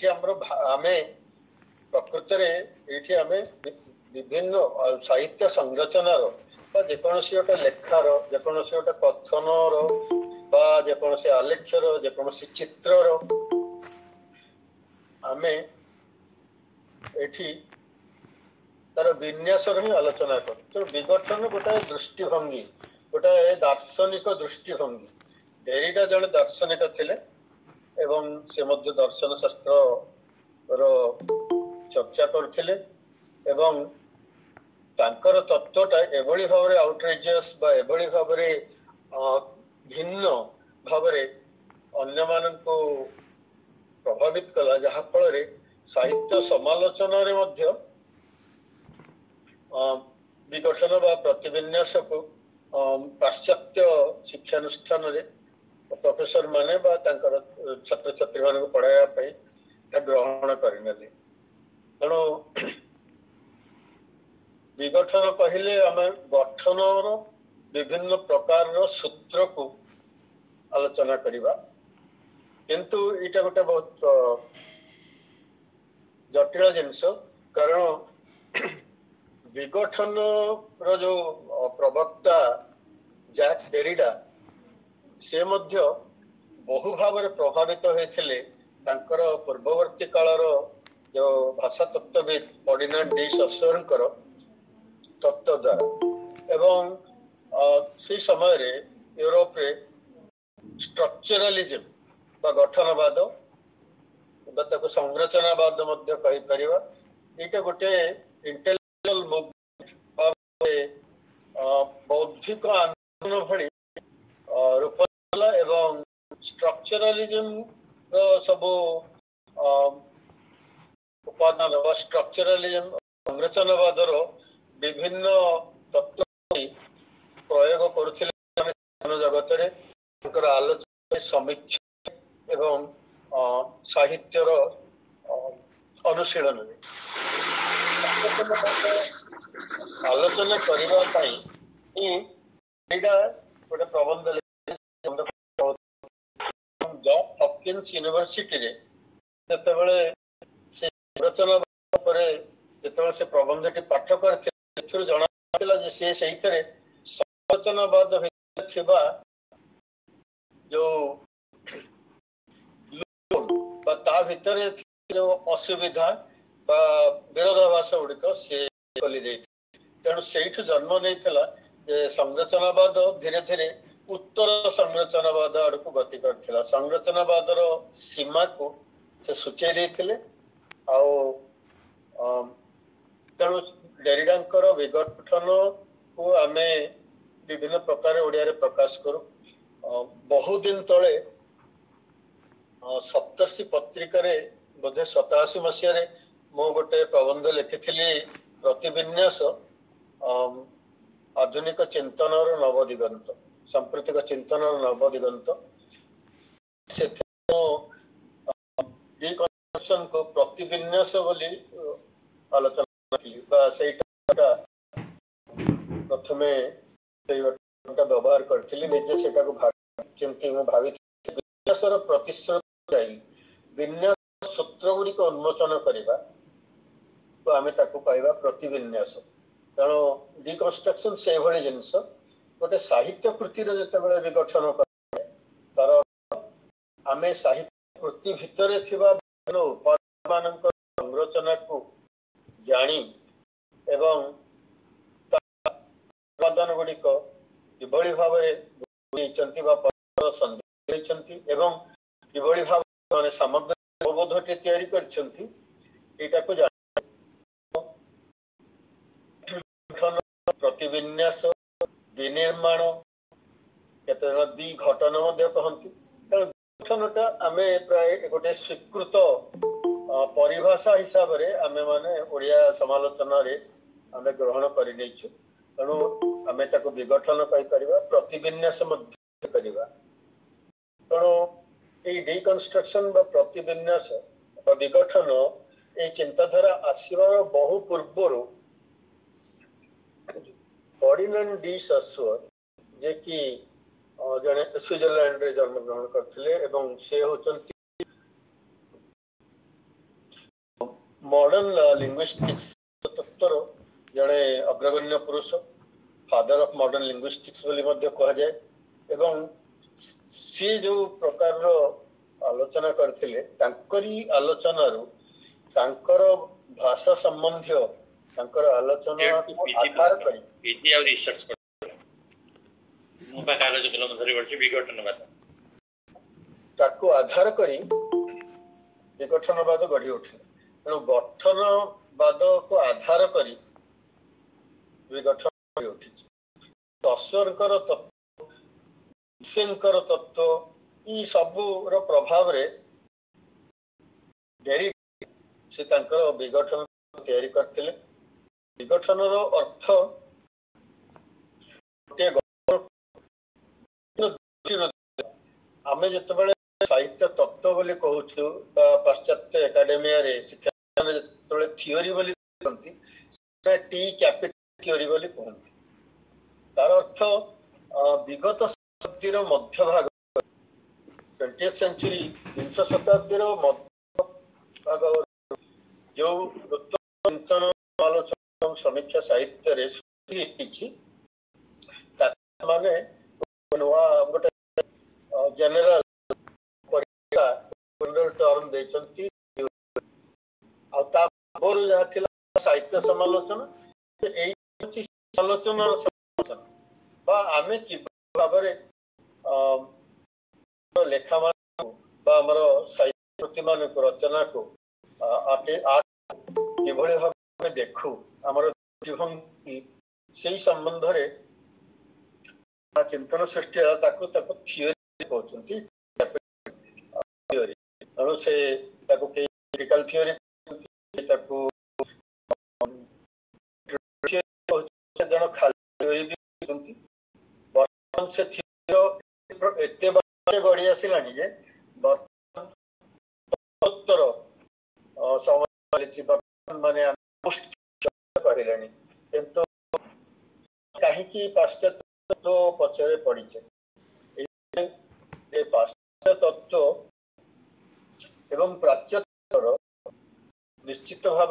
ଏଠି आमे प्रकृत ये आमे विभिन्न साहित्य संरचनार जेकोसी गोटे लेखार जेकोसी गोटे कथनर जेकोसी आलेख्यर जेकोसी चित्रर आमे एठी तार विन्यास ही आलोचना कर। तो विघटन गोटे दृष्टिभंगी गोटे दार्शनिक दृष्टिभंगी। डेरिडा जड़े दार्शनिक थिले एवं से मध्य दर्शन शास्त्र चर्चा करथिले एवं तांकर तत्वटा एभली भाव में आउटरेजियस बा एभली भाव में भिन्न भाव में अन्य माननको प्रभावित कला जहा फल साहित्य समालोचना रे मध्य विघटन बा प्रतिविन्यास को पाश्चात्य शिक्षानुष्ठान रे प्रोफेसर माने बा तांकर छात्र छात्री मान पढ़ाया ग्रहण करने तेणु विघटन कहले आम गठन विभिन्न प्रकार सूत्र को आलोचना करवा किंतु इटा गोटे बहुत जटिल जिनस कारण विघटन जो प्रवक्ता जैक डेरिडा से मध्य बहु भाव में प्रभावित होते पूर्ववर्ती कालर जो भाषा तत्वविद फर्डिनांड डी ससरकर तत्व द्वारा एवं से समय रे यूरोप रे स्ट्रक्चरलिज्म बा गठनवाद संरचनावाद मध्य कहि परिबा एटा गोटे इंटेलेक्चुअल मूवमेंट बौद्धिक आंदोलन भली रूप एवं स्ट्रक्चरलिज्म सब उपादान व स्ट्रक्चरलिज्म संरचनावाद विभिन्न तत्व प्रयोग करुथिले जगत रे आलोचना समीक्षा एवं साहित्यर अनुशीलन आलोचना करबा पई एटा गोटे प्रबंध जॉन हॉपकिंस यूनिवर्सिटी रे जेतेबेले से रचना परे जेतेबेले से प्रबंधटी पाठ करथिले जना जे से सहितरे संरचनावाद थिबा जो ता भितर जो असुविधा विरोधाभास गुड़िक सी तेणु से जन्म नहीं संरचनावाद धीरे धीरे उत्तर संरचनावाद आड़ को गति कर संरचनावाद सीमा को से सूचे देते तेणु डेरिडांकर विघटन को आमे विभिन्न प्रकार ओडिया रे प्रकाश करू बहु दिन तले सप्तर्षि पत्रिका रे बोधे 87 मसीह मु गोटे प्रबंध लिखिली प्रतिविन्यास आधुनिक चिंतन नवदिगंत सांप्रतिक चिंतन नवदिगंत से डिकन्स्ट्रक्शन को प्रतिविन्यास बोली आलोचना प्रथमे व्यवहार करी निजे से भावी प्रतिश्रुत विन्यास सूत्र गुड़िक उन्मोचन करवा तो आम कहवा प्रतिविन्यास तेणु डिकन्स्ट्रक्शन से भाई जिनस गोटे साहित्य कृतिर जिते विघटन तार आम साहित्य कृति भितर विभिन्न उपादान संरचना को जानी एवं उपादान गुड़िक किभली भाव एवं किभली भाव माने सामग्री अवबोधटी तैयारी करछंती एटा को प्रतिविन्यास विनिर्माण केतन विघटन मध्य कहंती गठनटा आमे प्राय गोटे स्वीकृत परिभाषा हिसाब रे आमे माने ओडिया समालोचना रे आमे ग्रहण करि नैछु तेणु आमे ताको विघटन कहि करबा प्रतिविन्यास मध्य करबा तेणु ए डिकन्स्ट्रक्शन बा प्रतिविन्यास विघटन ए चिंताधारा आसीबार बहु पूर्वरु फर्डिनांड डी ससर जे कि जने स्विट्जरलैंड रे जन्म ग्रहण करथिले एवं से होचंती मॉडर्न लिंग्विस्टिक्स तत्वर जड़े अग्रगण्य पुरुष फादर ऑफ मॉडर्न लिंग्विस्टिक्स बोली मध्य कहा जाए एवं सी जो प्रकार रो आलोचना करथिले तांकरी आलोचना रो तांकर भाषा संबंधी तांकर आलोचना को आधार करी पीजी और रिसर्च मुबा कागज कलम धरि वर्ष विघटनवाद ताको आधार करी विघटनवाद गढ़ी उठे तेणु गठनवाद को आधार करी विघटन गढ़ी उठी अश्वरकर तत्व विशेषकर तत्व ई सबू रो प्रभाव रे डेरी से तांकर विघटन तैयारी करथिले विघटन रो अर्थ आमे जतबेले साहित्य तत्व बोली कहूछु पाश्चात्य एकाडेमिया रे शिक्षा जतबेले थियोरी बोली कहंती से टी कैपिटल थियोरी बोली कहंती तार अर्थ विगत शताब्दीर मध्य भाग 20th सेंचुरी 20 शताब्दीर मध्य भाग जो चिंतन आलोचना समीक्षा साहित्य रे सृष्टि माने गोटे जनरल टर्म देचंती साहित्य समालोचना समालोचना आमे कि भाव लेखा साहित्य कृति मान रचना को किभଳି भाव देखु आमर दृष्टिभंगी से संबंध रे चिंतन सृष्टि थियोरी कहते थियोरी से क्रिटिकल थियोरी जन खाली भी वर्तमान से थियोरी एते गढ़ी आसिलानी जे वर्तमान समय माने कहलानी किंतु कहीं पाश्चात्य तो पचरे पड़ी पाश्चात्य तत्व एवं प्राच्य निश्चित भाव